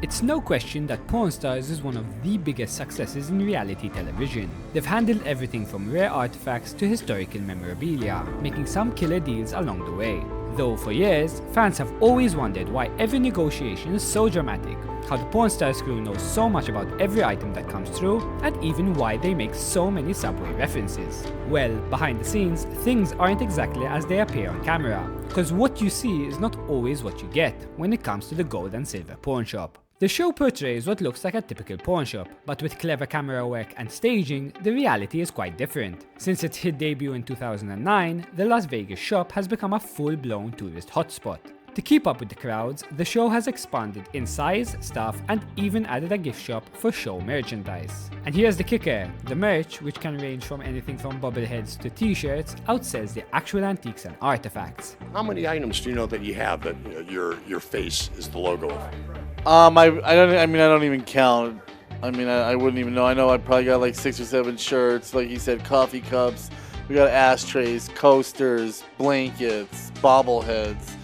It's no question that Pawn Stars is one of the biggest successes in reality television. They've handled everything from rare artifacts to historical memorabilia, making some killer deals along the way. Though for years, fans have always wondered why every negotiation is so dramatic, how the Pawn Stars crew knows so much about every item that comes through, and even why they make so many Subway references. Well, behind the scenes, things aren't exactly as they appear on camera, because what you see is not always what you get when it comes to the gold and silver pawn shop. The show portrays what looks like a typical pawn shop, but with clever camera work and staging, the reality is quite different. Since its hit debut in 2009, the Las Vegas shop has become a full-blown tourist hotspot. To keep up with the crowds, the show has expanded in size, staff, and even added a gift shop for show merchandise. And here's the kicker, the merch, which can range from anything from bobbleheads to t-shirts, outsells the actual antiques and artifacts. How many items do you know that you have that your face is the logo of? I don't even count. I wouldn't even know. I know I probably got like 6 or 7 shirts, like you said, coffee cups. We got ashtrays, coasters, blankets, bobbleheads.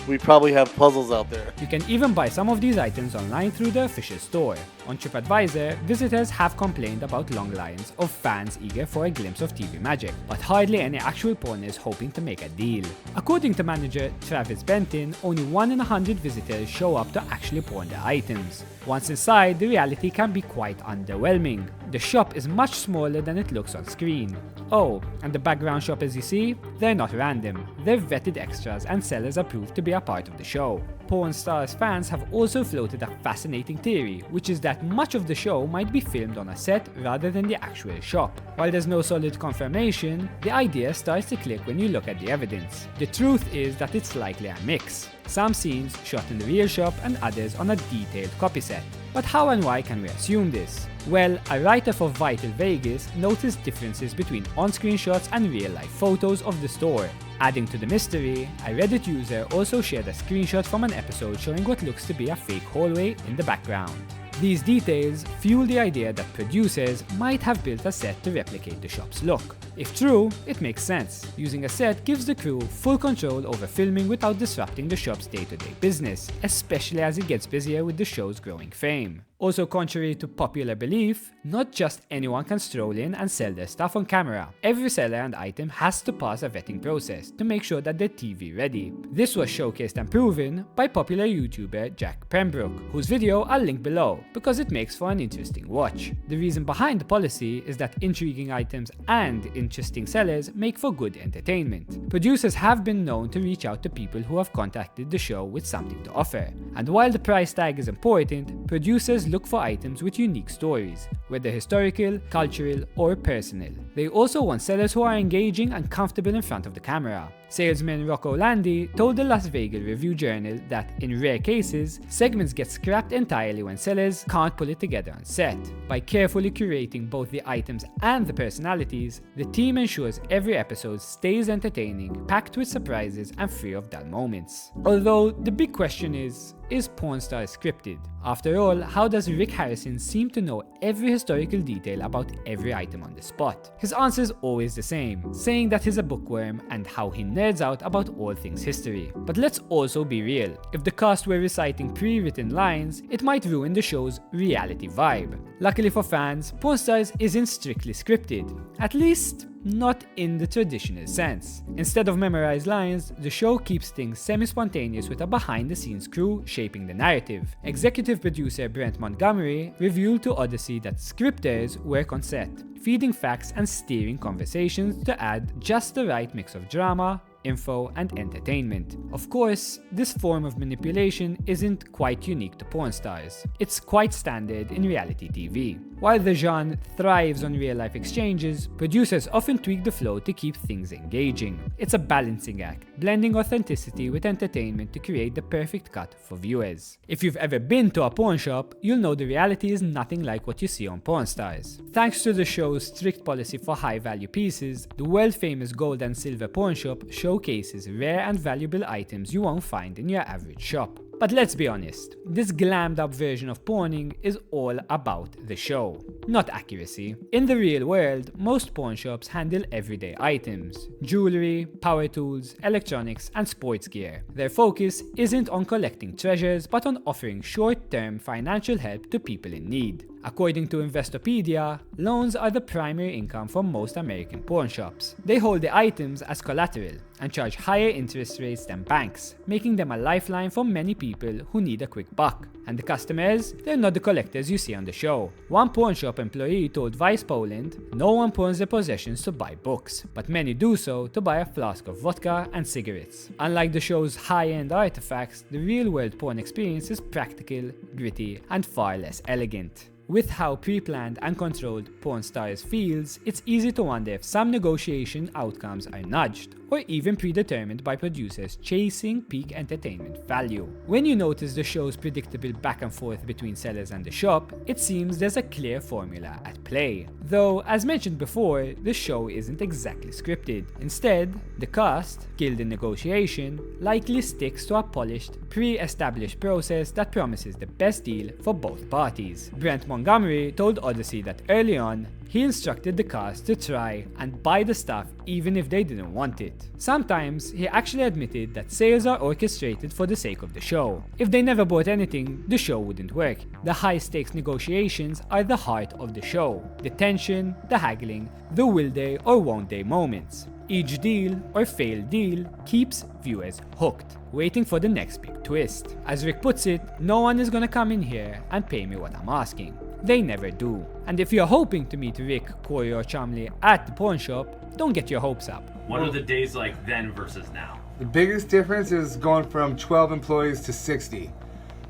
We probably have puzzles out there. You can even buy some of these items online through the official store. On TripAdvisor, visitors have complained about long lines of fans eager for a glimpse of TV magic, but hardly any actual pawners hoping to make a deal. According to manager Travis Benton, only 1 in 100 visitors show up to actually pawn their items. Once inside, the reality can be quite underwhelming. The shop is much smaller than it looks on screen. Oh, and the background shoppers you see? They're not random. They're vetted extras and sellers approved to be a part of the show. Pawn Stars fans have also floated a fascinating theory, which is that much of the show might be filmed on a set rather than the actual shop. While there's no solid confirmation, the idea starts to click when you look at the evidence. The truth is that it's likely a mix. Some scenes shot in the real shop and others on a detailed copy set. But how and why can we assume this? Well, a writer for Vital Vegas noticed differences between on-screen shots and real-life photos of the store. Adding to the mystery, a Reddit user also shared a screenshot from an episode showing what looks to be a fake hallway in the background. These details fuel the idea that producers might have built a set to replicate the shop's look. If true, it makes sense. Using a set gives the crew full control over filming without disrupting the shop's day-to-day business, especially as it gets busier with the show's growing fame. Also, contrary to popular belief, not just anyone can stroll in and sell their stuff on camera. Every seller and item has to pass a vetting process to make sure that they're TV ready. This was showcased and proven by popular YouTuber Jack Pembroke, whose video I'll link below because it makes for an interesting watch. The reason behind the policy is that intriguing items and interesting sellers make for good entertainment. Producers have been known to reach out to people who have contacted the show with something to offer. And while the price tag is important, producers look for items with unique stories, whether historical, cultural, or personal. They also want sellers who are engaging and comfortable in front of the camera. Salesman Rocco Landi told the Las Vegas Review-Journal that in rare cases, segments get scrapped entirely when sellers can't pull it together on set. By carefully curating both the items and the personalities, the team ensures every episode stays entertaining, packed with surprises and free of dull moments. Although the big question is Pawn Stars scripted? After all, how does Rick Harrison seem to know every historical detail about every item on the spot? His answer is always the same, saying that he's a bookworm and how he nerds out about all things history. But let's also be real. If the cast were reciting pre-written lines, it might ruin the show's reality vibe. Luckily for fans, Pawn Stars isn't strictly scripted. At least, not in the traditional sense. Instead of memorized lines, the show keeps things semi-spontaneous with a behind-the-scenes crew shaping the narrative. Executive producer Brent Montgomery revealed to Odyssey that scripters work on set, feeding facts and steering conversations to add just the right mix of drama, info, and entertainment. Of course, this form of manipulation isn't quite unique to Pawn Stars. It's quite standard in reality TV. While the genre thrives on real-life exchanges, producers often tweak the flow to keep things engaging. It's a balancing act, blending authenticity with entertainment to create the perfect cut for viewers. If you've ever been to a pawn shop, you'll know the reality is nothing like what you see on Pawn Stars. Thanks to the show's strict policy for high-value pieces, the world-famous gold and silver pawn shop showcases rare and valuable items you won't find in your average shop. But let's be honest, this glammed up version of porning is all about the show, not accuracy. In the real world, most pawn shops handle everyday items, jewelry, power tools, electronics, and sports gear. Their focus isn't on collecting treasures, but on offering short-term financial help to people in need. According to Investopedia, loans are the primary income for most American pawn shops. They hold the items as collateral and charge higher interest rates than banks, making them a lifeline for many people who need a quick buck. And the customers, they're not the collectors you see on the show. One pawn shop employee told Vice Poland, "No one pawns their possessions to buy books, but many do so to buy a flask of vodka and cigarettes." Unlike the show's high-end artifacts, the real-world pawn experience is practical, gritty, and far less elegant. With how pre-planned and controlled Pawn Stars feels, it's easy to wonder if some negotiation outcomes are nudged, or even predetermined by producers chasing peak entertainment value. When you notice the show's predictable back and forth between sellers and the shop, it seems there's a clear formula at play. Though, as mentioned before, the show isn't exactly scripted. Instead, the cast, skilled in negotiation, likely sticks to a polished, pre-established process that promises the best deal for both parties. Brent Montgomery told Odyssey that early on, he instructed the cast to try and buy the stuff even if they didn't want it. Sometimes, he actually admitted that sales are orchestrated for the sake of the show. If they never bought anything, the show wouldn't work. The high-stakes negotiations are the heart of the show. The tension, the haggling, the will they or won't they moments. Each deal or failed deal keeps viewers hooked, waiting for the next big twist. As Rick puts it, no one is gonna come in here and pay me what I'm asking. They never do. And if you're hoping to meet Rick, Corey, or Chumlee at the pawn shop, don't get your hopes up. What are the days like then versus now? The biggest difference is going from 12 employees to 60.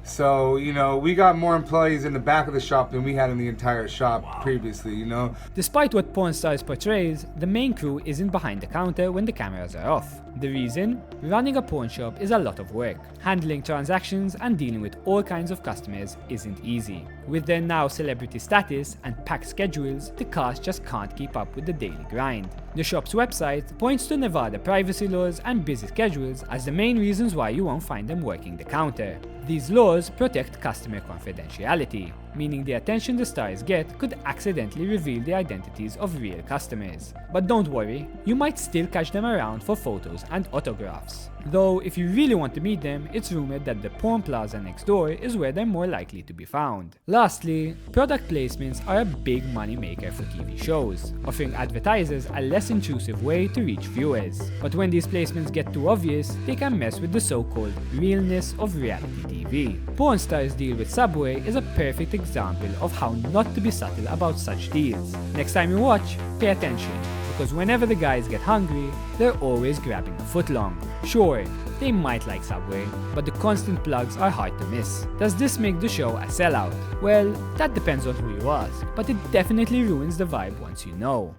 So, we got more employees in the back of the shop than we had in the entire shop previously, Despite what Pawn Stars portrays, the main crew isn't behind the counter when the cameras are off. The reason? Running a pawn shop is a lot of work. Handling transactions and dealing with all kinds of customers isn't easy. With their now celebrity status and packed schedules, the cast just can't keep up with the daily grind. The shop's website points to Nevada privacy laws and busy schedules as the main reasons why you won't find them working the counter. These laws protect customer confidentiality, meaning the attention the stars get could accidentally reveal the identities of real customers. But don't worry, you might still catch them around for photos and autographs. Though if you really want to meet them, it's rumored that the Pawn Plaza next door is where they're more likely to be found. Lastly, product placements are a big money maker for TV shows, offering advertisers a less intrusive way to reach viewers. But when these placements get too obvious, they can mess with the so-called realness of reality TV. Pawn Stars' deal with Subway is a perfect example of how not to be subtle about such deals. Next time you watch, pay attention, because whenever the guys get hungry, they're always grabbing a footlong. Sure, they might like Subway, but the constant plugs are hard to miss. Does this make the show a sellout? Well, that depends on who you ask, but it definitely ruins the vibe once you know.